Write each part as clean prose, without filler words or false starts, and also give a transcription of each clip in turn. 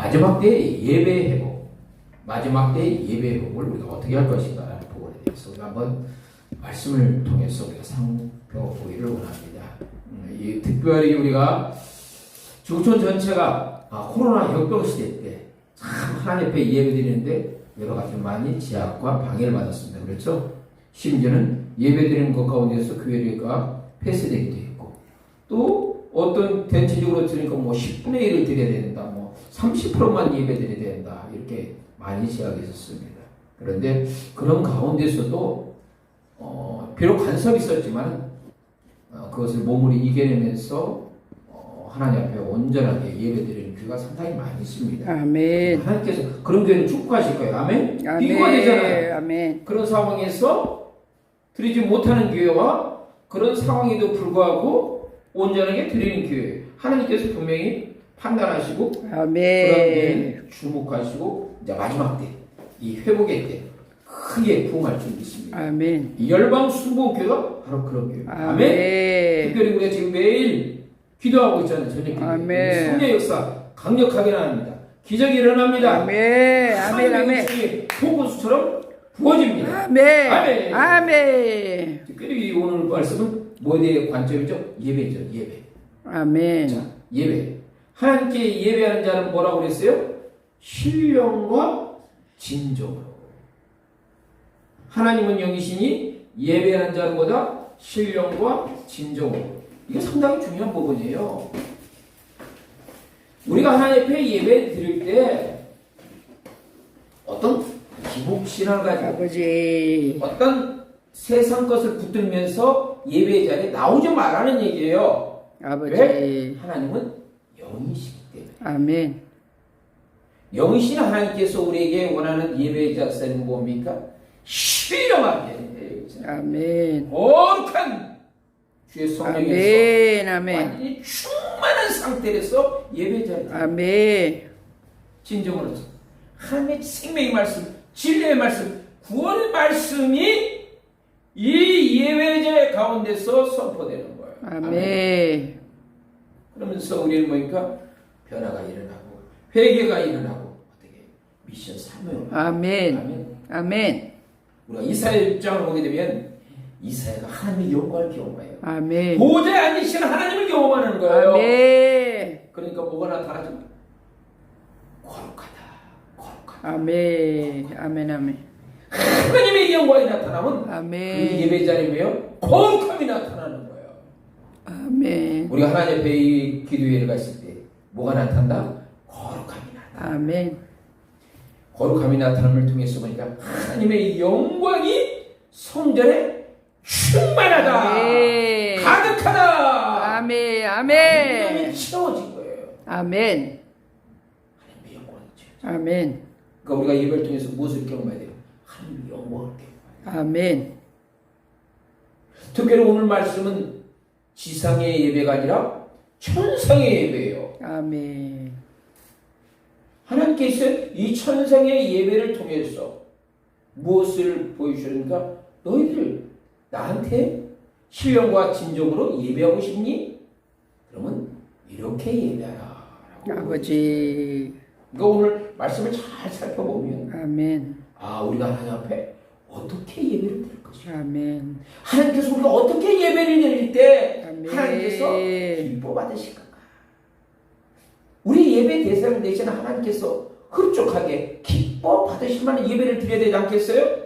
마지막 때의 예배 회복, 마지막 때의 예배 회복을 우리가 어떻게 할 것인가라는 부분에 대해서 우리가 한번 말씀을 통해서 우리가 살펴보기를 원합니다. 이 특별히 우리가 지구촌 전체가 코로나 역병 시대 때 참 하나님 앞에 예배드리는데 여러 가지 많이 제약과 방해를 받았습니다. 그렇죠? 심지어는 예배드리는 것 가운데서 교회가 폐쇄되기도 했고, 또 어떤 대체적으로 드리니까 뭐 10분의 1을 드려야 된다, 뭐 30%만 예배드려야 된다, 이렇게 많이 제약이 있었습니다. 그런데 그런 가운데서도 비록 간섭이 있었지만 그것을 몸으로 이겨내면서 하나님 앞에 온전하게 예배드리는 교회가 상당히 많이 있습니다. 아멘. 하나님께서 그런 교회를 축복하실 거예요. 아멘? 아멘. 비교가 되잖아요. 아멘. 그런 상황에서 드리지 못하는 교회와 그런 상황에도 불구하고 온전하게 드리는 교회, 하나님께서 분명히 판단하시고 아멘. 그런 교회를 주목하시고 이제 마지막 때, 이 회복의 때 크게 부흥할 줄 믿습니다. 아멘. 이 열방 순복교가 바로 그런 교회. 아멘. 아멘. 특별히 우리가 지금 매일 기도하고 있잖아요. 저녁 기도. 아멘. 성령 역사 강력하게 일어납니다. 기적이 일어납니다. 아멘. 아멘. 아멘. 폭우수처럼 부어집니다. 아멘. 아멘. 아멘. 특별히 오늘 말씀은 뭐에 대해 관점이죠? 예배죠. 예배. 아멘. 자, 예배. 하나님께 예배하는 자는 뭐라고 그랬어요? 신령과 진정으로. 하나님은 영이시니 예배하는 자는 뭐다? 신령과 진정으로. 이게 상당히 중요한 부분이에요. 우리가 하나님 앞에 예배 드릴 때 어떤 기복신앙을 가지고 아버지. 어떤 세상 것을 붙들면서 예배 자리에 나오지 말라는 얘기예요. 아버지. 왜? 하나님은 영이시기 때문에. 아멘. 영이신 하나님께서 우리에게 원하는 예배 자세는 뭡니까? 신령하게. 아멘. 거룩한 주의 성령에서 아멘. 아멘. 완전히 충만한 상태에서 예배 자리에 아멘. 진정으로 하나님의 생명의 말씀, 진리의 말씀, 구원의 말씀이 이 예배제 가운데서 선포되는 거예요. 아멘. 그러면서 우리는 뭐니까 변화가 일어나고 회개가 일어나고 어떻게 미션 사명. 아멘. 아멘. 아멘. 우리가 이사야 6장을 보게 되면 이사야가 하나님의 영광을 경험해요. 아멘. 보좌에 앉으신 하나님을 경험하는 거예요. 아멘. 그러니까 뭐가 나타나죠? 거룩하다. 거룩하다. 아멘. 아멘. 아멘. 하나님의 영광이 나타나면 아멘. 그 예배 자리에요 거룩함이 나타나는 거예요. 아멘. 우리가 하나님 앞에 이 기도회를 갔을 때 뭐가 나타난다? 거룩함이 나타나. 아멘. 거룩함이 나타남을 통해서 보니까 하나님의 영광이 성전에 충만하다. 아멘. 가득하다. 아멘. 하나님이 아멘. 채워진 거예요. 아멘. 하나님의 영광이 채워진 거예요. 아멘. 그러니까 우리가 예배를 통해서 무엇을 경험해야 돼요? 하나님의 영광을 경험해야 돼요. 아멘. 특별히 오늘 말씀은 지상의 예배가 아니라 천상의 예배예요. 아멘. 하나님께서 이 천상의 예배를 통해서 무엇을 보여주셨는가? 너희들 나한테 신령과 진정으로 예배하고 싶니? 그러면 이렇게 예배하라. 아버지. 그러니까 오늘 말씀을 잘 살펴보면 아멘. 우리가 하나님 앞에 어떻게 예배를 드릴 것인가? 아멘. 하나님께서 우리가 어떻게 예배를 드릴 때 아멘. 하나님께서 기뻐 받으실 건가? 우리 예배 대상 되시는 하나님께서 흡족하게 기뻐 받으실 만한 예배를 드려야 되지 않겠어요?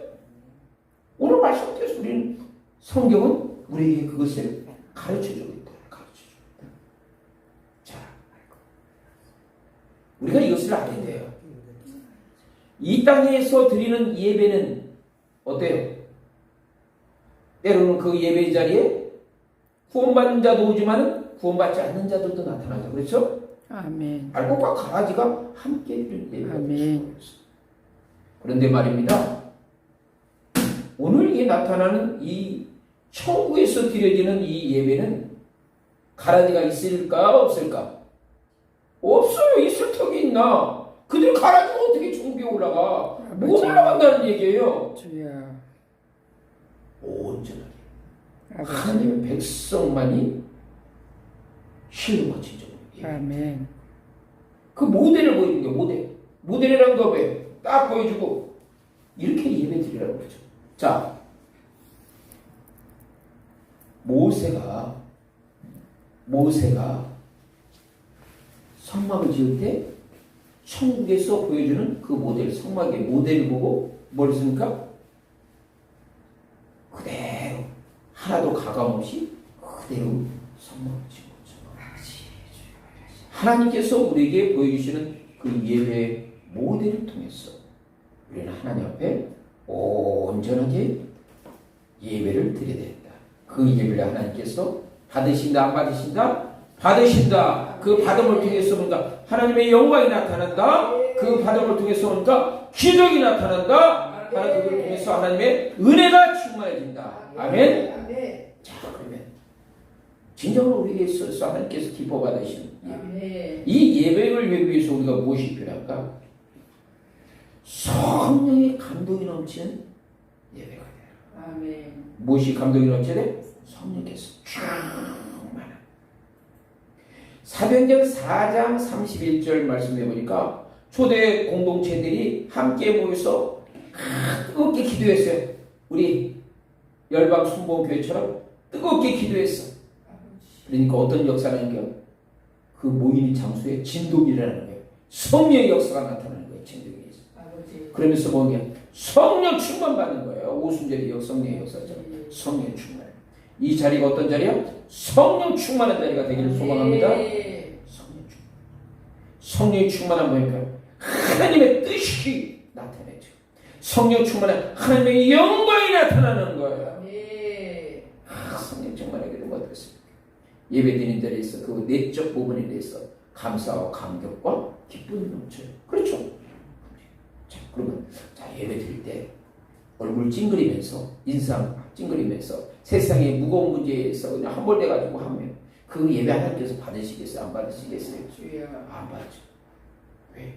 오늘 말씀대로 우리는 성경은 우리에게 그것을 가르쳐주고 있다. 가르쳐주고 있다. 자, 우리가 이것을 알아야 돼요. 이 땅에서 드리는 예배는 어때요? 때로는 그 예배 자리에 구원받는 자도 오지만 구원받지 않는 자들도 나타나죠. 그렇죠? 아멘. 알곡과 가라지가 함께 예배하고 아멘. 있습니다. 그런데 말입니다. 오늘 이 나타나는 이 천국에서 드려지는 이 예배는 가라지가 있을까 없을까? 없어요. 있을 턱이 있나? 그들 가라지가 어떻게 천국에 올라가? 못 올라간다는 얘기예요. 주야. 온전하게 아버지. 하나님의 백성만이 신령과 진정으로 아멘. 그 모델을 보여준 게 모델. 모델이란 거 왜? 딱 보여주고 이렇게 예배 드리라고 그러죠. 자, 모세가 성막을 지을 때 천국에서 보여주는 그 모델, 성막의 모델을 보고 뭘 했습니까? 그대로 하나도 가감없이 그대로 성막을 지은 거죠. 하나님께서 우리에게 보여주시는 그 예배 모델을 통해서 우리는 하나님 앞에 온전하게 예배를 드려야 된다. 그 예배를 하나님께서 받으신다, 안 받으신다? 받으신다. 그 받음을 통해서 뭔가 하나님의 영광이 나타난다. 그 받음을 통해서 뭔가 기적이 나타난다. 하나님 그걸 통해서 하나님의 은혜가 충만해진다. 아멘. 자, 그러면 진정으로 우리에게 있어서 하나님께서 기뻐 받으시는 이 예배를 위해서 우리가 무엇이 필요할까? 성령의 감동이 넘치는 예배가 돼요. 아멘. 무엇이 감동이 넘쳐야 돼? 성령께서 충만한. 사도행전 4장 31절 말씀해 보니까 초대 공동체들이 함께 모여서 뜨겁게 기도했어요. 우리 열방 순복음교회처럼 뜨겁게 기도했어. 그러니까 어떤 역사라는 그 모이는 장소에 진동이 일어나는 거예요. 성령의 역사가 나타나는 거예요. 진동이 있어. 그러면서 보면 성령 충만 받는 거예요. 오순절이 성령의 역사죠. 성령 충만. 이 자리가 어떤 자리야? 성령 충만한 자리가 되기를 소망합니다. 성령 충만. 성령이 충만한 거니까 하나님의 뜻이 나타나죠. 성령 충만한 하나님의 영광이 나타나는 거예요. 성령 충만하게 되면 어떻겠습니까? 예배드리는 자리에 있어 그 내적 부분에 대해서 감사와 감격과 기쁨이 넘쳐요. 그렇죠? 자, 그러면 예배 드릴 때 얼굴 찡그리면서 인상 찡그리면서 세상의 무거운 문제에서 그냥 함몰돼가지고 하면 그 예배 하나님께서 받으시겠어요? 안 받으시겠어요? 안 받죠. 왜?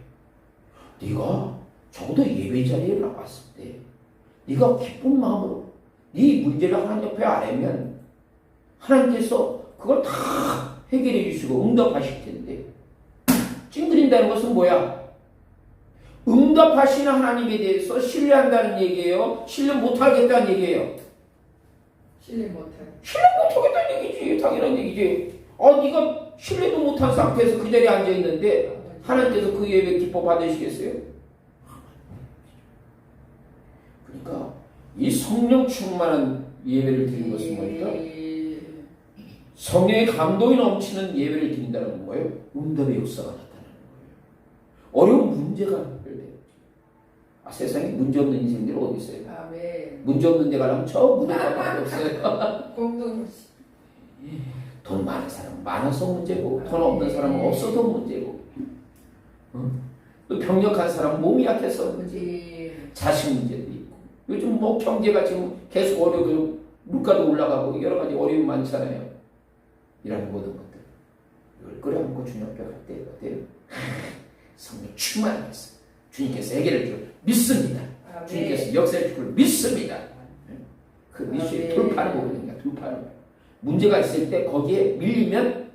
네가 적어도 예배 자리에 나왔을 때 네가 기쁜 마음으로 네 문제를 하나님 옆에 아뢰면 하나님께서 그걸 다 해결해 주시고 응답하실 텐데 찡그린다는 것은 뭐야? 응답하시는 하나님에 대해서 신뢰한다는 얘기예요? 신뢰 못하겠다는 얘기예요? 신뢰 못하겠다는 얘기지. 당연한 얘기지. 네가 신뢰도 못한 상태에서 그 자리에 앉아있는데 하나님께서 그 예배 기뻐 받으시겠어요? 그러니까 이 성령 충만한 예배를 드리는 것은 뭐니까? 성령의 감동이 넘치는 예배를 드린다는 건 뭐예요? 응답의 역사가 나타나는 거예요. 어려운 문제가 해결돼요. 세상에 문제 없는 인생들이 어디 있어요? 문제 없는 데 가려면 저 문제가 없어요. 돈 많은 사람은 많아서 문제고 돈 없는 사람은 없어도 문제고 또 병력한 사람은 몸이 약해서 문제, 자식 문제도 있고 요즘 뭐 경제가 지금 계속 어려고 물가도 올라가고 여러 가지 어려움이 많잖아요. 이런 모든 것들 이걸 끌어안고 주님 앞에 갈 때 어때요? 성령 충만하겠어. 주님께서 해결해 줄 믿습니다. 주님께서 역사해 줄 걸 믿습니다. 그 미션이 돌파하는 거거든요. 돌파하는 거예요. 문제가 있을 때 거기에 밀리면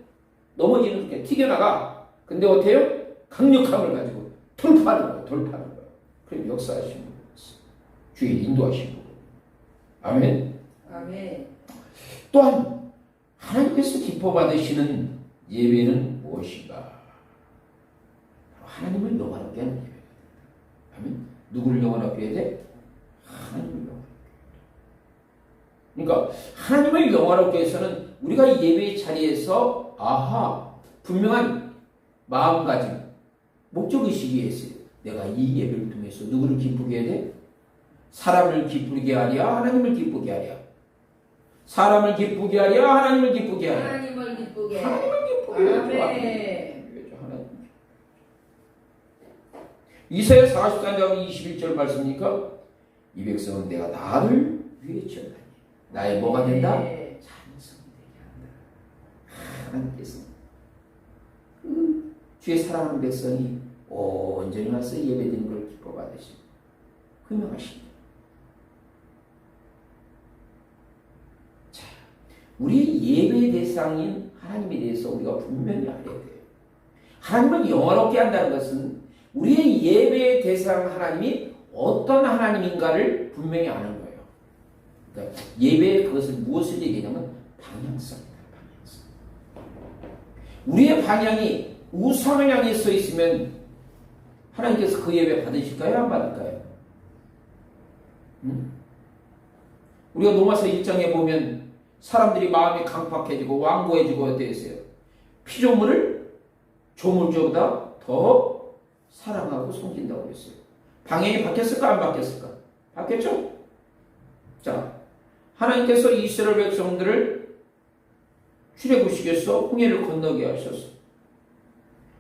넘어지는 게 튀겨나가. 근데 어때요? 강력함을 가지고 돌파하는 거예요. 돌파하는 거예요. 그럼 역사하시는 거예요. 주의 인도하시는 거예요. 아멘. 또한 하나님께서 기뻐 받으시는 예배는 무엇인가? 하나님을 영화롭게 하는 예배가 된다. 아멘. 누구를 영화롭게 해야 돼? 하나님을 영화롭게. 그러니까 하나님을 영화롭게 해서는 우리가 예배의 자리에서 분명한 마음가짐, 목적의식이 있어요. 내가 이 예배를 통해서 누구를 기쁘게 해야 돼? 사람을 기쁘게 하랴, 하나님을 기쁘게 하랴. 사람을 기쁘게 하랴, 하나님을 기쁘게 하랴. 하나님을 기쁘게 하랴. 이사야 44장 21절 말씀이니까 이 백성은 내가 나를 위해 지었다니 나의 뭐가 된다? 자녀성이 되게 한다. 하나님께서 주의 사랑하는 백성이 온전히 와서 예배드리는 걸 기뻐 받으시고 흠명하십니다. 자, 우리 예배 대상인 하나님에 대해서 우리가 분명히 알아야 돼요. 하나님을 영화롭게 한다는 것은 우리의 예배의 대상 하나님이 어떤 하나님인가를 분명히 아는 거예요. 그러니까 예배의 그것을 무엇을 얘기하냐면 방향성입니다. 방향성. 우리의 방향이 우상을 향해 서 있으면 하나님께서 그 예배 받으실까요? 안 받을까요? 우리가 로마서 1장에 보면 사람들이 마음이 강팍해지고 완고해지고 되었어요. 피조물을 조물주보다 더 사랑하고 섬긴다고 했어요. 방향이 바뀌었을까 안 바뀌었을까? 바뀌었죠? 자, 하나님께서 이스라엘 백성들을 출애굽시켜서 홍해를 건너게 하셨어요.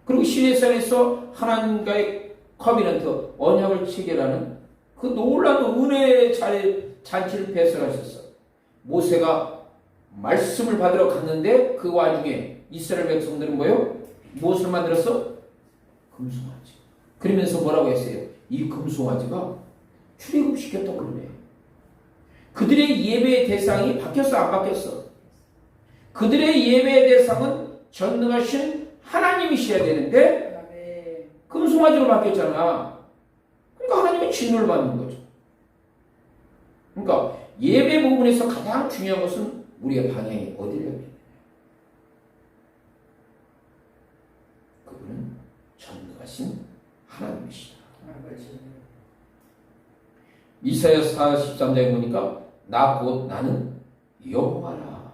그리고 시내산에서 하나님과의 커비넌트 언약을 체결하는 그 놀라운 은혜의 잔치를 배설하셨어. 모세가 말씀을 받으러 갔는데 그 와중에 이스라엘 백성들은 뭐예요? 무엇을 만들었어? 금송아지. 그러면서 뭐라고 했어요? 이 금송아지가 출애굽시켰다고 그러네. 그들의 예배의 대상이 바뀌었어 안 바뀌었어? 그들의 예배의 대상은 전능하신 하나님이셔야 되는데 금송아지로 바뀌었잖아. 그러니까 하나님의 진노를 받는 거죠. 그러니까 예배 부분에서 가장 중요한 것은 우리의 방향이 어디를 향해 있느냐. 그분은 전능하신 하나님이시다. 이사야 43장에 보니까 나 곧 나는 여호와라.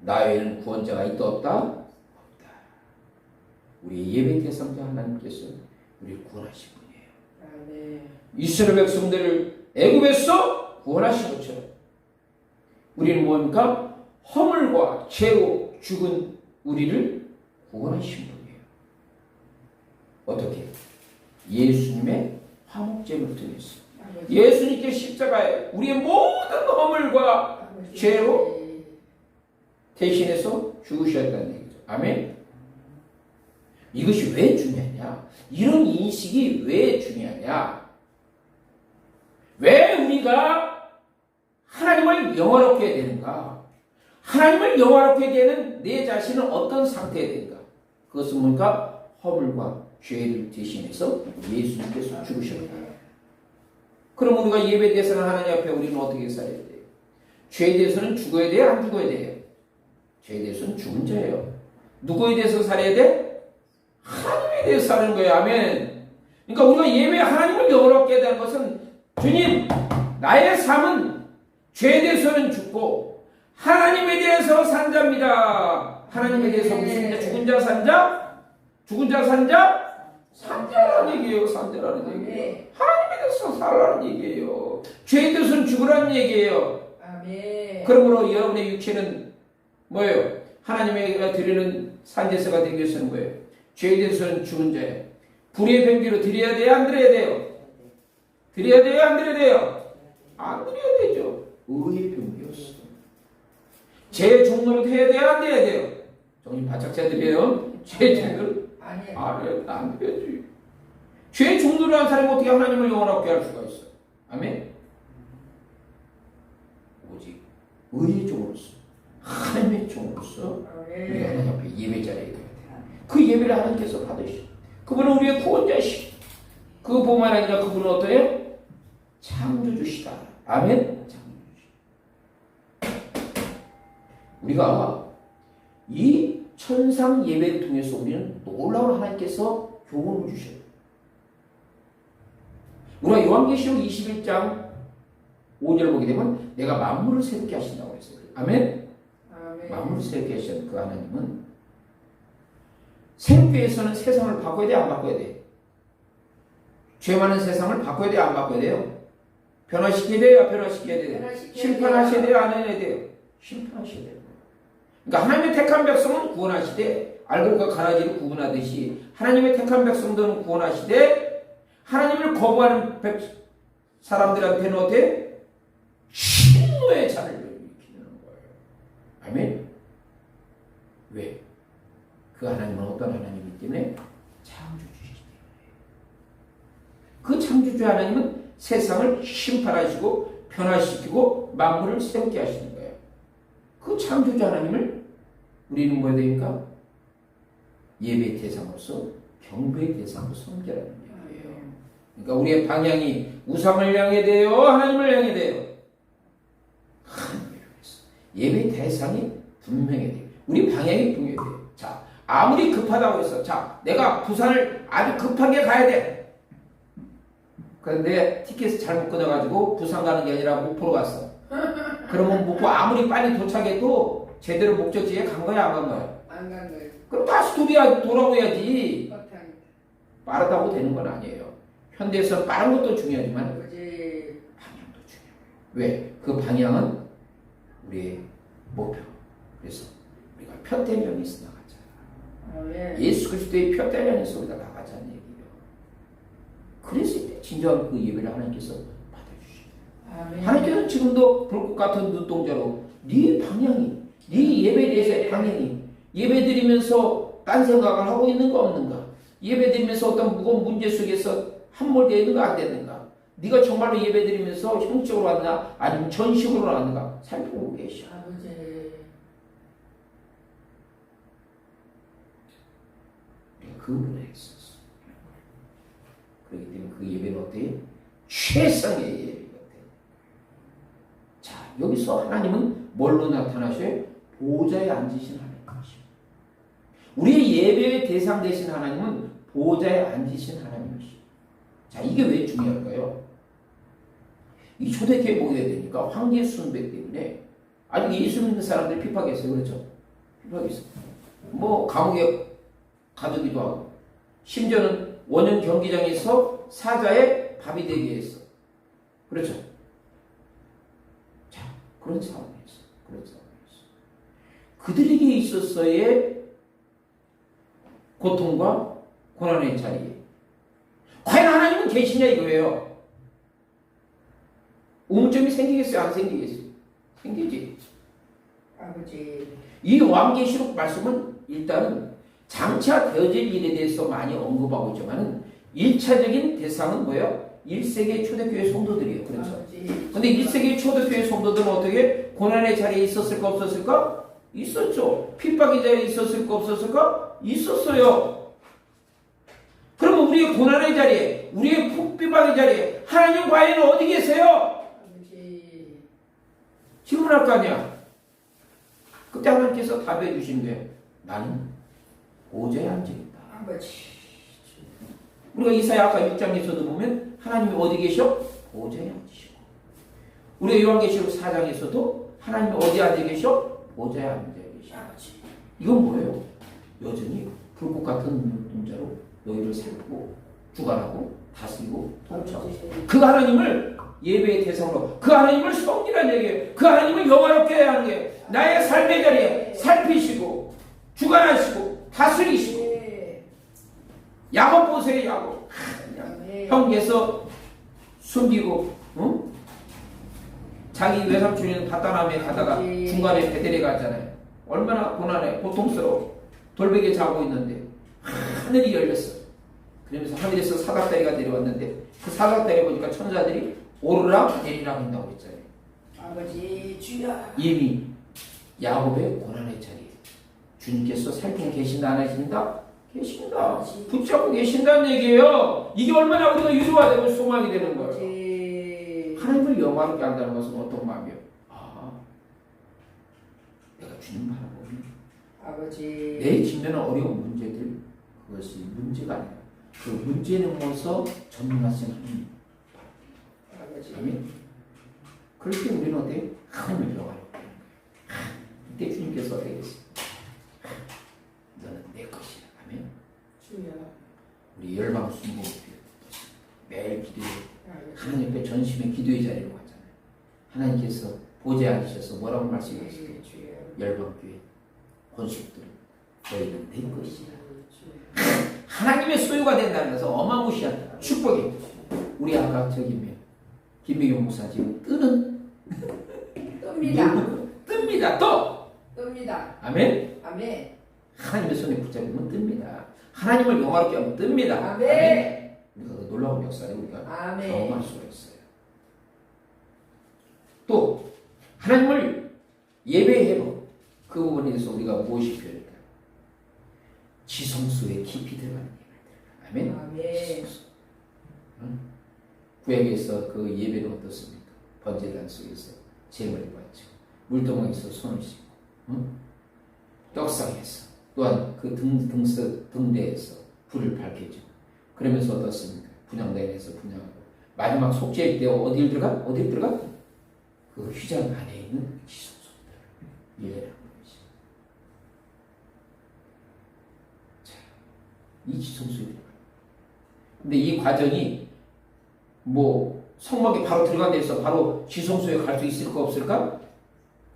나 외에는 구원자가 있다 없다? 없다. 우리 예배 대상자 하나님께서 우리를 구원하신 분이에요. 이스라엘 백성들을 애굽에서 구원하신 것처럼 우리는 뭡니까? 허물과 죄로 죽은 우리를 구원하신 분이에요. 어떻게? 예수님의 화목제물을 통해서 예수님께 십자가에 우리의 모든 허물과 죄로 대신해서 죽으셨다는 얘기죠. 아멘. 이것이 왜 중요하냐? 이런 인식이 왜 중요하냐? 왜 우리가 하나님을 영화롭게 해야 되는가? 하나님을 영화롭게 되는 내 자신은 어떤 상태에 되는가? 그것은 뭔가 허물과 죄를 대신해서 예수님께서 죽으셨다. 그럼 우리가 예배 대해서는 하나님 앞에 우리는 어떻게 살아야 돼요? 죄에 대해서는 죽어야 돼요? 안 죽어야 돼요? 죄에 대해서는 죽은 자예요. 누구에 대해서 살아야 돼? 하나님에 대해서 사는 거예요. 아멘. 그러니까 우리가 예배 하나님을 영원롭게 되는 것은 주님, 나의 삶은 죄에 대해서는 죽고 하나님에 대해서 산 자입니다. 하나님에 대해서 무슨 자? 죽은 자, 산 자? 죽은 자, 산 자? 산자라는 얘기예요. 산자라는 얘기예요. 하나님에 대해서 살라는 얘기예요. 죄에 대해서는 죽으라는 얘기예요. 아멘. 그러므로 여러분의 육체는 뭐예요? 하나님에게 드리는 산제사가 되기 위해서는 뭐예요? 죄에 대해서는 죽은 자예요. 불의의 병기로 드려야 돼요? 안 드려야 돼요? 드려야 돼요? 안 드려야 돼요? 안 드려야 되죠. 의의 병기였어. 죄의 종로로 해야 돼요? 안 돼야 돼요? 정신 바짝 차드려요. 죄의 종로를 안 돼야지. 죄의 종로를 한 사람이 어떻게 하나님을 영원하게 할 수가 있어? 아멘? 오직 의의 종으로서 하나님의 종으로서 우리가 하나님 앞에 예배자리에 가야 돼요. 그 예배를 하나님께서 받으시고 그분은 우리의 구원자시고 그뿐만 아니라 그분은 어떠해요? 창조주시다. 아멘? 창조주시다. 우리가 이 천상 예배를 통해서 우리는 놀라운 하나님께서 교훈을 주셔요. 우리가 요한계시록 21장 5절 보게 되면 내가 만물을 새롭게 하신다고 했어요. 아멘? 만물을 새롭게 하신 그 하나님은 새롭게 해서는 세상을 바꿔야 돼? 안 바꿔야 돼? 죄 많은 세상을 바꿔야 돼? 안 바꿔야 돼요? 변화시켜야 돼요? 변화시켜야 돼요? 심판하셔야 돼요? 안 해야 돼요? 심판하셔야 돼요. 그러니까 하나님의 택한 백성은 구원하시되 알곡과 가라지를 구분하듯이 하나님의 택한 백성들은 구원하시되 하나님을 거부하는 사람들한테는 어때? 진노의 잔을 일으키는 거예요. 아멘? 왜? 그 하나님은 어떤 하나님이기 때문에? 창조주시기 때문에. 그 창조주 하나님은 세상을 심판하시고 변화시키고 만물을 새롭게 하시는 거예요. 그 창조주 하나님을 우리는 뭐해야 되니까? 예배의 대상으로서 경배의 대상으로 섬겨야 합니다. 그러니까 우리의 방향이 우상을 향해 돼요? 하나님을 향해 돼요? 하나님을 향해서. 예배 대상이 분명해야 돼요. 우리 방향이 분명해야 돼요. 자, 아무리 급하다고 해서 자, 내가 부산을 아주 급하게 가야 돼. 그런데 티켓을 잘못 끊어가지고 부산 가는 게 아니라 목포로 갔어. 그러면 목포 아무리 빨리 도착해도 제대로 목적지에 간 거야, 안 간 거야? 안 간 거예요. 그럼 다시 돌아오야지. 못하겠다. 빠르다고 되는 건 아니에요. 현대에서 빠른 것도 중요하지만 아버지. 방향도 중요해요. 왜? 그 방향은 우리의 목표. 그래서 우리가 편대면에서 나가자. 아멘. 예수 그리스도의 편대면에서 우리가 나가자는 얘기예요. 그랬을 때 진정한 그 예배를 하나님께서 받아주십니다. 아멘. 하나님께서는 지금도 불꽃 같은 눈동자로 네 방향이, 네 예배에 대해서의 방향이 예배드리면서 딴 생각을 하고 있는가 없는가, 예배드리면서 어떤 무거운 문제 속에서 함몰되어 있는가 안 되는가, 네가 정말로 예배드리면서 형식으로 왔나 아니면 전식으로 왔는가 살펴보고 계셔. 아버지. 그 부분에 있었어. 그렇기 때문에 그 예배는 어때요? 최상의 예배가 돼요. 자, 여기서 하나님은 뭘로 나타나셔요? 보좌에 앉으신 하나님이십니다. 우리의 예배의 대상 되신 하나님은 보좌에 앉으신 하나님이십니다. 자, 이게 왜 중요할까요? 이 초대교회 모여야 되니까 황제 순백 때문에 아직 예수 믿는 사람들이 핍박했어요. 그렇죠? 핍박했어요. 뭐 감옥에 가두기도 하고, 심지어는 원형 경기장에서 사자의 밥이 되게 했어. 그렇죠? 자, 그런 상황이었어. 그런 상황이었어. 그들에게 있어서의 고통과 고난의 자리에 과연 하나님은 계시냐 이거예요. 우물점이 생기겠어요? 안 생기겠어요? 생기지. 아버지. 이 요한계시록 말씀은 일단은 장차 되어질 일에 대해서 많이 언급하고 있지만 1차적인 대상은 뭐예요? 1세기 초대교회 성도들이에요. 그렇죠? 아버지. 근데 1세기 초대교회 성도들은 어떻게 고난의 자리에 있었을까 없었을까? 있었죠. 핍박의 자리에 있었을까 없었을까? 있었어요. 그러면 우리의 고난의 자리에, 우리의 핍박의 자리에 하나님 과연 어디 계세요? 아버지. 질문할 거 아니야. 그때 하나님께서 답해 주신 게 나는 보좌에 앉아있다. 아버지. 우리가 이사야 아까 6장에서도 보면 하나님이 어디 계셔? 보좌에 앉으시고, 우리가 요한계시록 4장에서도 하나님이 어디 앉아 계셔? 보좌에 앉아 계시고. 이건 뭐예요? 여전히 불꽃 같은 눈동자로 너희를 살고 주관하고 다스리고 통치하고 있어요. 그 하나님을 예배의 대상으로, 그 하나님을 섬기라는 얘기예요. 그 하나님을 영화롭게 해야 하는 게 나의 삶의 자리에 살피시고 주관하시고 다스리시고. 야곱 보세요. 야곱. 형께서 숨기고, 응? 자기 외삼촌이는 바다남에 가다가 중간에 베델에 갔잖아요. 얼마나 고난해, 고통스러워. 돌베개 자고 있는데 하늘이 열렸어. 그러면서 하늘에서 사닥다리가 내려왔는데 그 사닥다리 보니까 천사들이 오르락 내리락 한다고 했잖아요. 아버지 주여. 이미 야곱의 고난의 자리에 주님께서 살고 계신다 안 하신다? 계신다. 붙잡고 계신다는 얘기예요. 이게 얼마나 우리가 위로가 되고 소망이 되는 거예요. 하나님을 영화롭게 한다는 것은 어떤 마음이에요? 아, 내가 주님 바라보면 아버지. 내 직면한 어려운 문제들, 그것이 문제가 아니라 그 문제에 넘어서 전능하신 하나님. 아버지. 아멘. 그럴 때 우리는 어때요? 하나님을 영화롭게 하는 거예요. 이때 주님께서 어떻게 했어요? 너는 내 것이야. 아멘. 주여. 우리 열방 순복 매일 기도해. 하나님 앞에 전심의 기도의 자리로 가잖아요. 하나님께서 보좌에 앉으셔서 뭐라고 말씀하실까요? 열방교회 권속들 너희는 내 것이야. 하나님의 소유가 된다는 것은 어마무시한 축복입니다. 우리 아까 저기 김미경 목사 지금 뜨는 뜹니다. 뜹니다. 또 뜹니다. 아멘. 아멘. 하나님의 손에 붙잡으면 뜹니다. 하나님을 영화롭게 하면 뜹니다. 아멘. 우리가 그 놀라운 역사를 우리가 아멘. 경험할 수가 있어요. 또 하나님을 예배해보 그 부분에 대해서 우리가 무엇이 필요할까? 지성소에 깊이 들어가는 게 아멘. 아멘. 지성소. 응? 구약에서 그 예배는 어떻습니까? 번제단 속에서 제물을 바치고 물두멍에서 손을 씻고 떡상에서 또한 그 등대에서 불을 밝혀주고 그러면서 어떻습니까? 분향단에서 분향하고 마지막 속죄일 때 어딜 들어가? 어딜 들어가? 그 휘장 안에 있는 지성소들 예배라는 것이. 자, 이 지성소에 들어가. 근데 이 과정이 뭐 성막에 바로 들어간 데서 바로 지성소에 갈 수 있을까 없을까?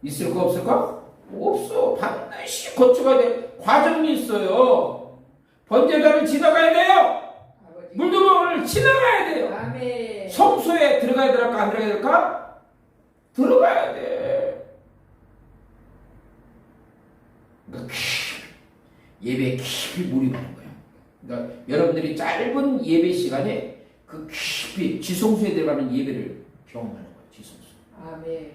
있을까 없을까? 없어. 반드시 거쳐가야 될 과정이 있어요. 번제단을 지나가야 돼요. 아버지. 물두멍을 지나가야 돼요. 아멘. 성소에 들어가야 될까 안 들어가야 될까? 들어가야 돼. 그러니까 예배에 깊이 몰입하는 거야. 그러니까 여러분들이 짧은 예배 시간에 그 깊이 지성소에 들어가는 예배를 경험하는 거예요. 지성소. 아멘.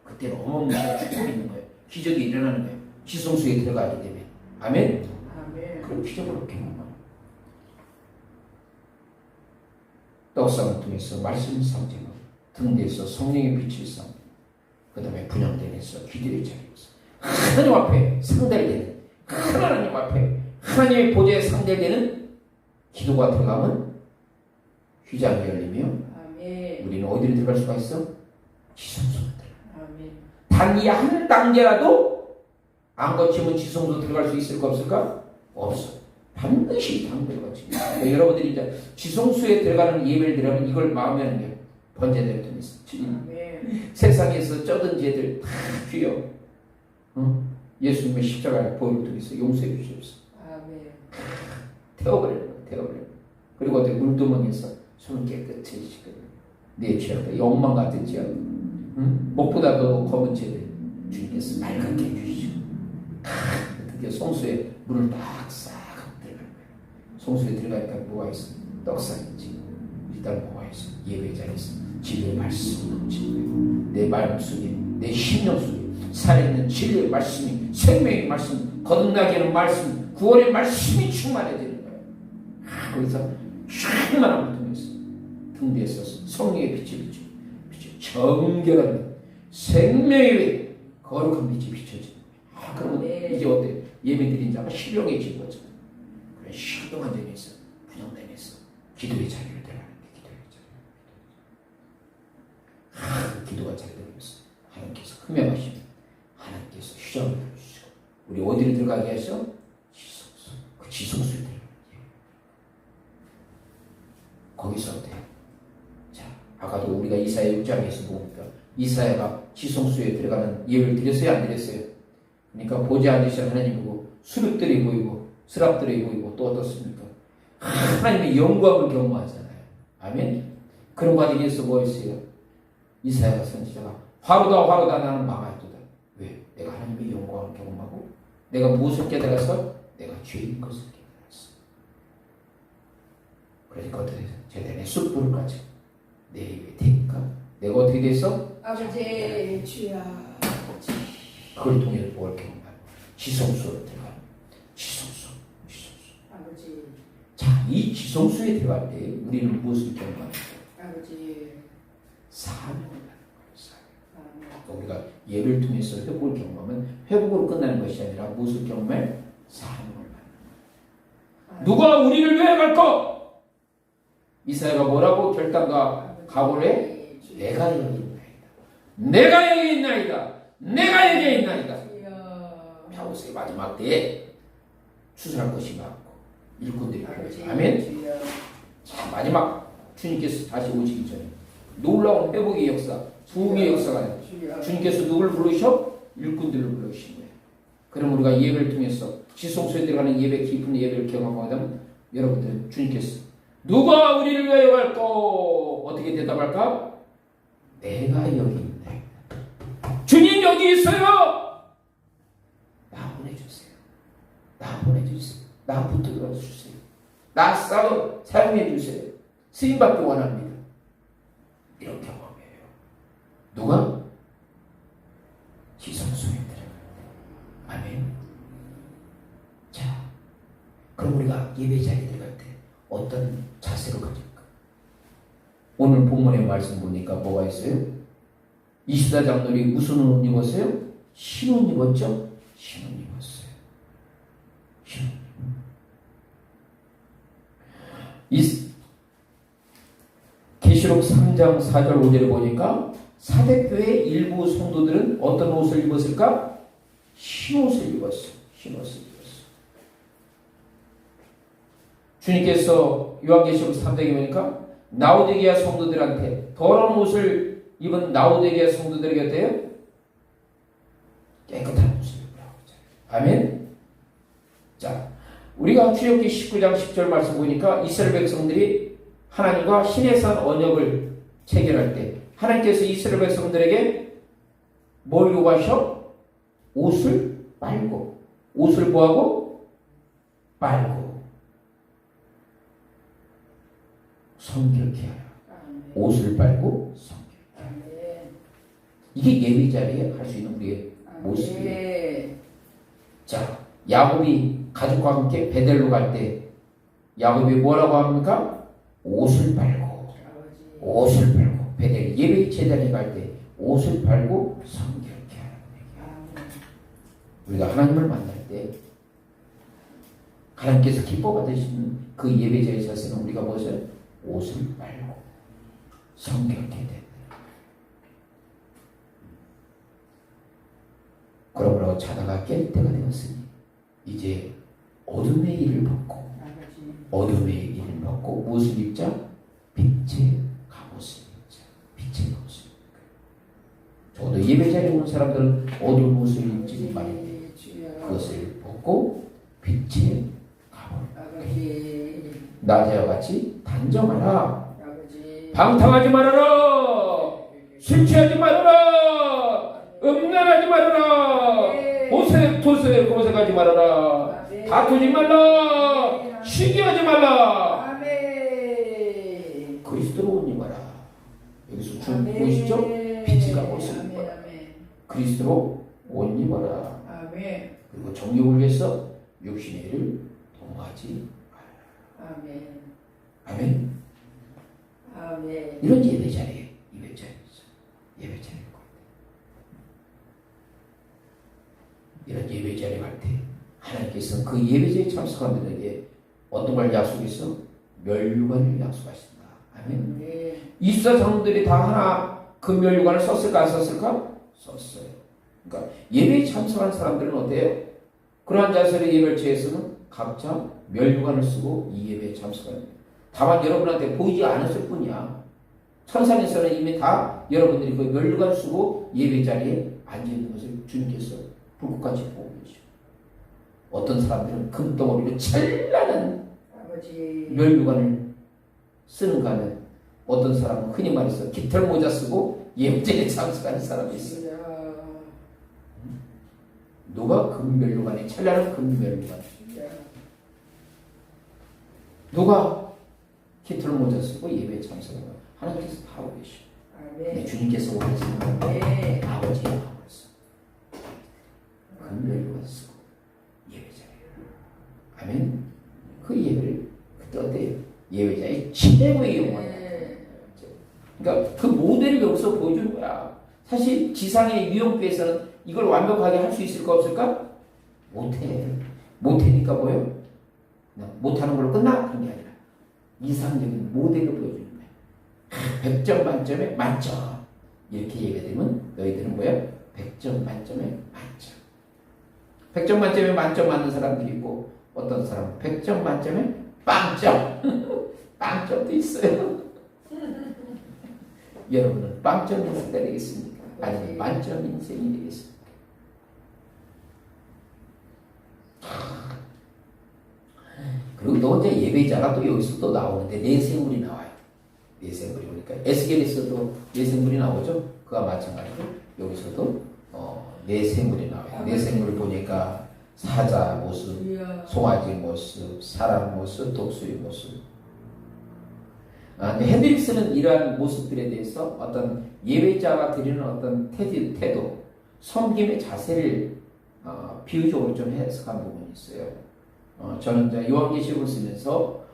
그때는 어마무시한 축복이 있는 거예요. 기적이 일어나는 거예요. 지성소에 들어가게 되면. 아멘. 아멘. 그런 기적을 경험하는 거예요. 떡상을 통해서 말씀을 상징하고 등대에서 성령의 빛을 상징하고 그 다음에 분향단에서 기도의 자리에서 하나님 앞에 상달되는 하나님 앞에 하나님의 보좌에 상달되는 기도가 들어가면 휘장이 열리며 아멘. 우리는 어디로 들어갈 수가 있어? 지성소로 들어가. 아멘. 단 이 한 단계라도 안 거치면 지성소 들어갈 수 있을까 없을까? 없어. 반드시 당들어가지. 그러니까 여러분들이 이제 지성소에 들어가는 예배를 드리면 이걸 마음에 하는 게 번제대를 통해서 아멘. 세상에서 쩌든 죄들 다 주여 예수님의 십자가의 보혈을 통해서 용서해 주시옵소서. 아멘. 태워버려요. 태워버려요. 그리고 어떻게 물두멍에서 손을 깨끗이 씻고 내 죄악들 영망 같은 죄악 목보다 더 검은 죄를 주님께서 맑게 해주시고 드디어 성소에 물을 딱 들어가는 거예요. 성소에 들어가니까 뭐가 있어? 떡상이지. 일단 뭐가 있어? 예배 자리에서 진리의 말씀이 넘치는 거예요. 내 마음 속에 내 심령 속에 살아있는 진리의 말씀이 생명의 말씀 거듭나게 하는 말씀 구원의 말씀이 충만해지는 거예요. 거기서 충만함을 통해서 등대에서 성령의 빛이 비추 정결한 생명의 거룩한 빛이 비춰지는 거예요. 그러면 이제 어때? 예배드린 자가 실용해진 거잖아요. 그런 실용한 점에서 분양단에서 기도의 자리를 들어가는 게 기도의 자리. 기도가 잘 되면서 하나님께서 흠명하시면 하나님께서 휴장을 주시고 우리 어디로 들어가게 하셔? 지성소. 그 지성소에 들어가는 거예요. 거기서 어때요? 자, 아까도 우리가 이사야 6장에서 보니까 이사야가 지성소에 들어가는 예를 드렸어요? 안 드렸어요? 그러니까 보지 않으신 하나님 보고 수렵들이 보이고 스랍들이 보이고 또 어떻습니까? 하나님의 영광을 경험하잖아요. 아멘. 그런 과정에서 뭐 했어요? 이사야가 선지자가 화로다 나는 망할도다. 왜? 내가 하나님의 영광을 경험하고 내가 무엇을 깨달아서? 내가 죄인 것을 깨달았어. 그러니까 어떻게 돼서 제단의 숯불을 가지고 내 입에 대니까 내가 어떻게 돼서? 아버지 주여. 그걸 통해 뭘 경험하고 지성소로 들어가는 지성소. 아버지. 자, 이 지성소에 들어갈 때 우리는 무엇을 경험하는 거예요? 아버지. 사명을 받는 거예요. 아멘. 우리가 예를 통해서 회복을 경험하면 회복으로 끝나는 것이 아니라 무엇을 경험해? 사명을 받는 거예요. 누가 우리를 위해갈까? 이사야가 뭐라고 결단과 각오를 해? 내가 여기 있나이다. 내가 여기 있나이다. 내가 여기 있나이다. 다윗의 마지막 때에 추수할 것이 많고 일꾼들이 필요해요. 아멘. 자, 마지막 주님께서 다시 오시기 전에 놀라운 회복의 역사, 부흥의 역사가 주님께서 누굴 부르셔? 일꾼들을 부르신 거예요. 그럼 우리가 예배를 통해서 지성소에 들어가는 예배, 깊은 예배를 경험하다 보면 여러분들 주님께서 누가 우리를 위하여 갈꼬? 어떻게 대답할까? 내가 여기 있네. 주님 여기 있어요. 나 보내주세요. 나 보내주세요. 나 붙들어 주세요. 나 사용해 주세요. 쓰임받기 원합니다. 이런 경험이에요. 누가? 지성소에 들어갈 때. 아멘. 자, 그럼 우리가 예배 자리에 들어갈 때 어떤 자세로 가질까? 오늘 본문의 말씀 보니까 뭐가 있어요? 24장로이 무슨 옷 입었어요? 흰옷 입었죠? 흰옷 입었어요. 흰옷. 계시록 3장 4절 5절에 보니까 사대교회 일부 성도들은 어떤 옷을 입었을까? 흰옷을 입었어요. 흰옷을 입었어요. 주님께서 요한계시록 3장에 보니까 라오디게아 성도들한테 더러운 옷을 입은 라오디게아 성도들에게 어때요? 깨끗한 옷을 입으라고 했잖아요. 아멘. 자, 우리가 출애굽기 19장 10절 말씀 보니까 이스라엘 백성들이 하나님과 신의 산 언약을 체결할 때 하나님께서 이스라엘 백성들에게 뭘 요구하셔? 옷을 빨고, 옷을 뭐하고? 빨고 성결케 하라. 옷을 빨고 성결케 하라. 이게 예배 자리에 할 수 있는 우리의 모습이에요. 자, 야곱이 가족과 함께 베델로 갈 때 야곱이 뭐라고 합니까? 옷을 빨고, 옷을 빨고 베델 예배 제자리에 갈 때 옷을 빨고 성결케 하라. 우리가 하나님을 만날 때 하나님께서 기뻐 받으시는 그 예배 자리에 있어서는 우리가 무엇을? 옷을 빨고 성결케 된다. 그러므로 자다가 깰 때가 되었으니 이제 어둠의 일을 벗고 어둠의 일을 벗고 무엇을 입자? 빛의 갑옷을 입자. 빛의 갑옷을 입자. 적어도 예배자리에 온 사람들은 어두운 옷을 입지 말아야 그것을 벗고 빛의 갑옷. 낮에와 같이 단정하라. 방탕하지 말아라. 술 취하지 말아라. 음란하지 말아라. 옷에 도세 고색하지 말아라. 다투지 말라. 시기하지 말라. 그리스도로 옷 입어라. 여기서 준 보이시죠? 빛이 갑옷을 입어라. 그리스도로 옷 입어라. 그리고 정욕을 위해서 육신의 일을 동하지 말아라. 아멘. 이런 예배 자리에 예배 자리에서 예배 자리에 이런 예배 자리에 갈 때 하나님께서는 그 예배 자리에 참석한 분에게 어떤 걸 약속했어? 멸류관을 약속하신다. 아멘. 24장로들이 다 하나 그 멸류관을 썼을까 안 썼을까? 썼어요. 그러니까 예배에 참석한 사람들은 어때요? 그러한 자세의 예배를 취해서는 각자 멸류관을 쓰고 이 예배에 참석합니다. 다만 여러분한테 보이지 않았을 뿐이야. 천상에서는 이미 다 여러분들이 그 멸류관 쓰고 예배 자리에 앉아있는 것을 주님께서 불꽃같이 보고 계시오. 어떤 사람들은 금덩어리로 찬란한 멸류관을 쓰는가 하면 어떤 사람은 흔히 말해서 깃털 모자 쓰고 예배자리에 참석하는 사람이 있어요. 누가 금멸류관에 찬란한 금멸류관, 누가 깃털 모자 쓰고 예배에 참석하는 하나님께서 다 보고 계시오. 네, 주님께서 원하시는 건 아버지의 마음으로서 금멸류관 쓰고 예배자리에 아멘. 그 예배를 그때 어때요? 예배자의 최고의 영광이다. 그러니까 그 모델을 여기서 보여주는 거야. 사실 지상의 유형교에서는 이걸 완벽하게 할 수 있을까 없을까? 못해. 못하니까 뭐예요? 못하는 걸로 끝나? 그런 게 아니라 이상적인 모델을 보여주는 거야. 100점 만점에 만점. 이렇게 예배되면 너희들은 뭐야? 100점 만점에 만점. 100점 만점에 만점 맞는 사람들이 있고 어떤 사람은 100점 만점에 빵점. 빵점도 있어요. 여러분은 빵점 인생이 되겠습니까? 아니면 만점 인생이 되겠습니까? 그리고 또 혼자 예배자가 또 여기서 또 나오는데 내생물이 나와요. 내생물이 보니까 에스겔에서도 내생물이 나오죠. 그와 마찬가지로 여기서도 내생물이 나와요. 내생물을 보니까 사자 모습, 송아지 모습, 사람 모습, 독수리 모습. 핸드릭스는 이러한 모습들에 대해서 어떤 예배자가 드리는 어떤 태도, 섬김의 자세를 비유적으로 좀 해석한 부분이 있어요. 저는 요한계시록을 쓰면서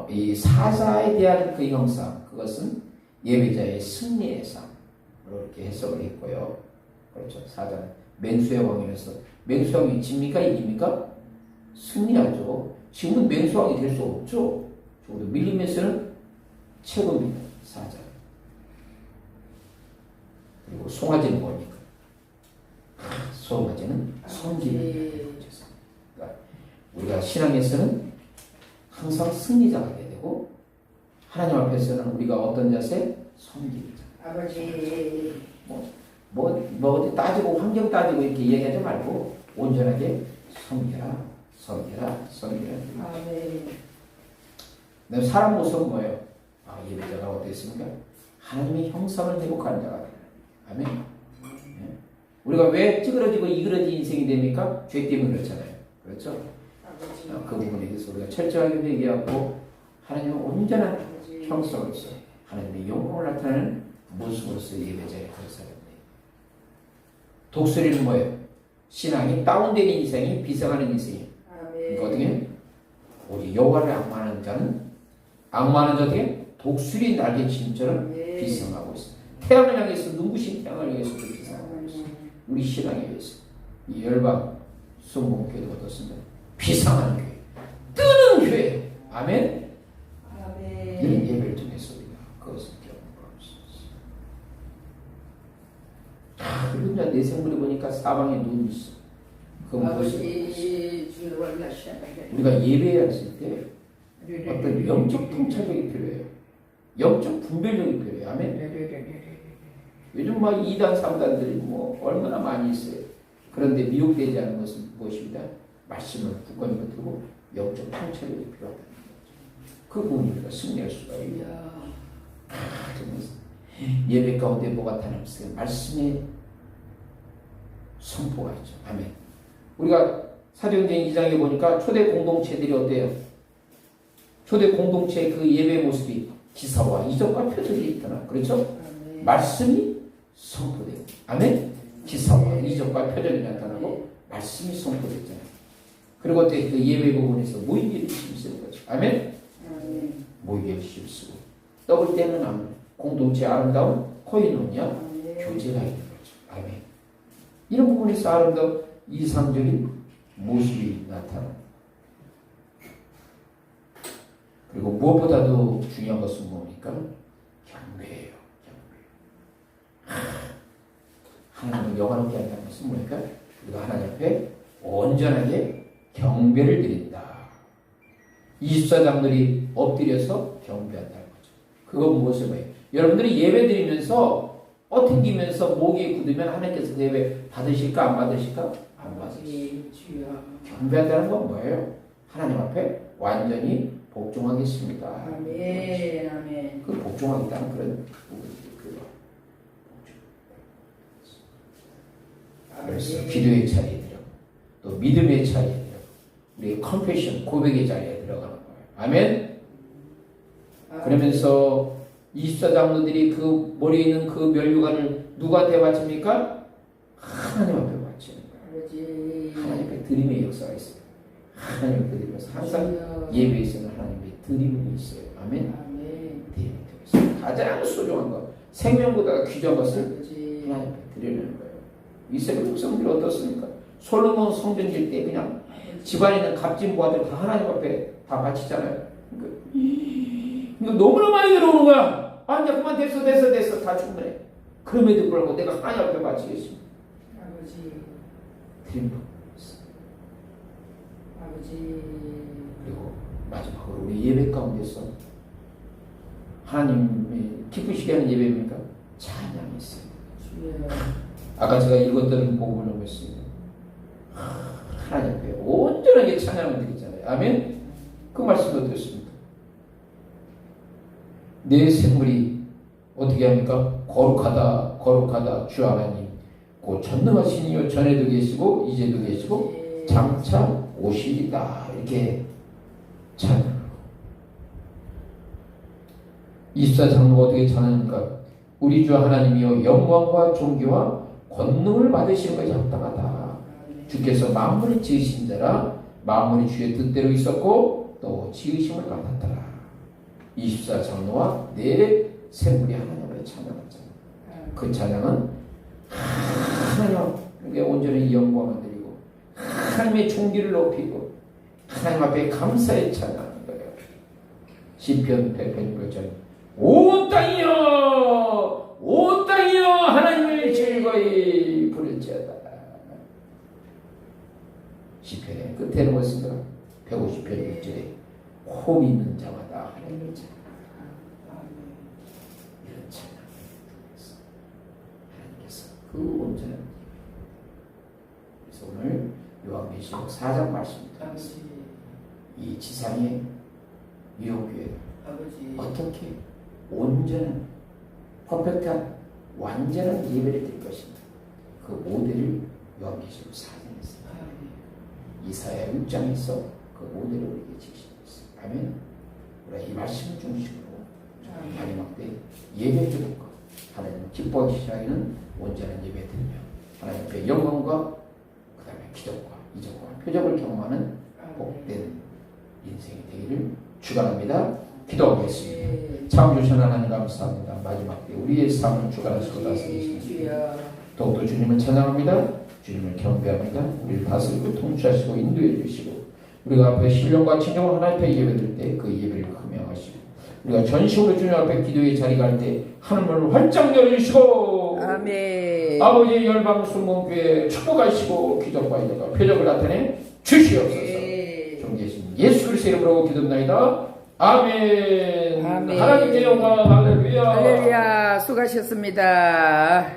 이 사자에 대한 그 형상, 그것은 예배자의 승리의 삶으로 이렇게 해석을 했고요. 그렇죠. 4장 맹수의 왕이면서 맹수왕이 집니까 이깁니까? 승리하죠. 지금은 맹수왕이 될 수 없죠. 적어도 밀림에서는 최고입니다. 4장. 그리고 송아지는 뭡니까? 송아지는 성기입니다. 그러니까 우리가 신앙에서는 항상 승리자가 돼야 되고 하나님 앞에서는 우리가 어떤 자세? 성기자. 아버지. 어디 따지고 환경 따지고 이렇게 얘기하지 말고 온전하게 섬겨라. 아멘. 그다음 사람 모습은 뭐예요? 예배자가 어땠습니까? 하나님의 형상을 회복하는 자가 돼요. 아멘. 네. 우리가 왜 찌그러지고 이그러진 인생이 됩니까? 죄 때문에 그렇잖아요. 그렇죠? 아버지. 그 부분에 대해서 우리가 철저하게 회개하고 하나님의 온전한 아버지. 형상으로서 하나님의 영광을 나타내는 모습으로서 예배자의 거사랍니다. 독수리는 뭐예요? 신앙이 다운되는 인생이 비상하는 인생이에요. 그러니까 어떻게? 우리 여호와를 악마하는 자는 어떻게? 독수리 날개침처럼 비상하고 있어요. 태양을 향해서 눈부신 태양을 향해서도 비상하고 있어요. 우리 신앙에 위해서 이 열방 성공교회도 어떻습니까? 비상하는 교회, 뜨는 교회. 아멘. 이런 예배를 통해서 우리가 그것을 경험할 수 있어요. 그리고 이제 내 생물을 보니까 사방에 눈이 있어. 그건 무엇이? 우리가 예배해야 할 때 어떤 영적 통찰력이 필요해요. 영적 분별력이 필요해요. 아멘. 요즘 막 2단, 3단들이 얼마나 많이 있어요. 그런데 미혹되지 않은 것은 무엇입니다? 말씀을 굳건히 붙들고 영적 통찰력이 필요하다는 거죠. 그 부분을 우리가 승리할 수가 있어요. 예배 가운데 뭐가 다름없어요? 말씀의 선포가 있죠. 아멘. 우리가 사도행전 2장에 보니까 초대 공동체들이 어때요? 초대 공동체의 그 예배 모습이 기사와 이적과 표적이 있더라. 그렇죠? 말씀이 선포되고, 아멘. 기사와 이적과 표적이 나타나고 말씀이 선포됐잖아요. 그리고 또 그 예배 부분에서 모이기를 힘쓰는 거죠. 아멘. 모이기를 힘쓰고 떡을 떼는 아멘. 공동체 아름다운 코이노니아 교제가 있는 거죠. 아멘. 이런 부분에서 아름다운 이상적인 모습이 나타납니다. 그리고 무엇보다도 중요한 것은 뭡니까? 경배예요. 하나님을 영화롭게 한다는 것은 뭡니까? 우리가 하나님 앞에 온전하게 경배를 드린다. 24장들이 엎드려서 경배한다는 거죠. 그건 무엇을 뭐예요? 여러분들이 예배 드리면서 튕기면서 목이 굳으면 하나님께서 그 예배 받으실까 안 받으실까? 안 받으실까? 경배한다는 건 뭐예요? 하나님 앞에 완전히 복종하겠습니다. 아멘. 그 복종하겠다는 그런 부분들이 필요해요. 그래서 기도의 자리에 들어가고 또 믿음의 자리에 들어가고 우리의 컨페션 고백의 자리에 들어가는 거예요. 아멘. 그러면서 24장로들이 그 머리에 있는 그 면류관을 누구한테 바칩니까? 하나님 앞에 바치는 거예요. 하나님 앞에 드림의 역사가 있어요. 하나님 앞에 드리면서 항상 예배에서는 하나님의 드림이 있어요. 아멘. 드림이 되겠어요. 가장 소중한 것, 생명보다 귀중한 것을 하나님 앞에 드리려는 거예요. 이스라엘 백성들이 어떻습니까? 솔로몬 성전 질 때 그냥 집안에 있는 값진 부하들 다 하나님 앞에 다 바치잖아요. 이거 너무나 많이 들어오는 거야. 이제 그만 됐어. 다 충분해. 그럼에도 불구하고 내가 하나님 앞에 바치겠습니다. 드림 그리고 마지막으로 우리 예배 가운데서 하나님의 기쁘시게 하는 예배입니까? 찬양이 있습니다. 아까 제가 읽었던 복음을 넘겼습니다. 하나님 앞에 온전하게 찬양을 드리잖아요. 아멘? 그 말씀도 듣습니다. 내 생물이 어떻게 합니까? 거룩하다 주 하나님 곧 전능하신 이요 전에도 계시고 이제도 계시고 장차 오시리다. 이렇게 찬양하고 24장로가 어떻게 찬양합니까? 우리 주 하나님이여 영광과 존귀와 권능을 받으시는 것이 합당하다. 주께서 만물을 지으신 자라 만물이 주의 뜻대로 있었고 또 지으심을 받았더라. 24장로와 내 샘물이 하나님 앞에 찬양하잖아요. 그 찬양은 하나님께 온전히 영광을 드리고 하나님의 존귀를 높이고 하나님 앞에 감사의 찬양하는 거예요. 시편 108편 온 땅이여 온 땅이여 하나님을 즐거이 부를지어다. 시편의 끝에는 무엇인가? 150편 1절에 호흡 있는 자마다 하나님을 찬양. 이런 찬양을 하나님께서 그 온전한 그래서 오늘 요한계시록 4장 말씀입니다. 이 지상의 미혹교회가 어떻게 온전한 퍼펙트한 완전한 예배를 드릴 것인가 그 모델을 요한계시록 4장에 있습니다. 이사야 6장에서 그 모델을 우리에게 제시하고 있습니다. 아멘. 우리가 이 말씀을 중심으로 마지막 때 예배 드릴 것 하나님 기뻐하시는 온전한 예배 드리며 하나님 앞에 영광과 그 다음에 기적과 이적과 표적을 경험하는 복된 인생이 되기를 축원합니다. 기도하겠습니다. 참 주신 하나님 감사합니다. 마지막 때 우리의 삶을 주관하시고 다스리시니 더욱더 주님을 찬양합니다. 주님을 경배합니다. 우리를 다스리고 통치하시고 인도해 주시고 우리가 앞에 신령과 진정으로 하나님 앞에 예배드릴 때 그 예배를 금명하시고 우리가 전심으로 주님 앞에 기도의 자리가 할 때 하늘문을 활짝 열어주시고 아멘. 아버지의 열방순문교회 축복하시고 기적과 이적과 표적을 나타내 주시옵소서. 존귀하신 예수 그리스도의 이름으로 기도합니다. 아멘. 아멘. 하나님께 영광. 할렐루야. 할렐루야. 수고하셨습니다.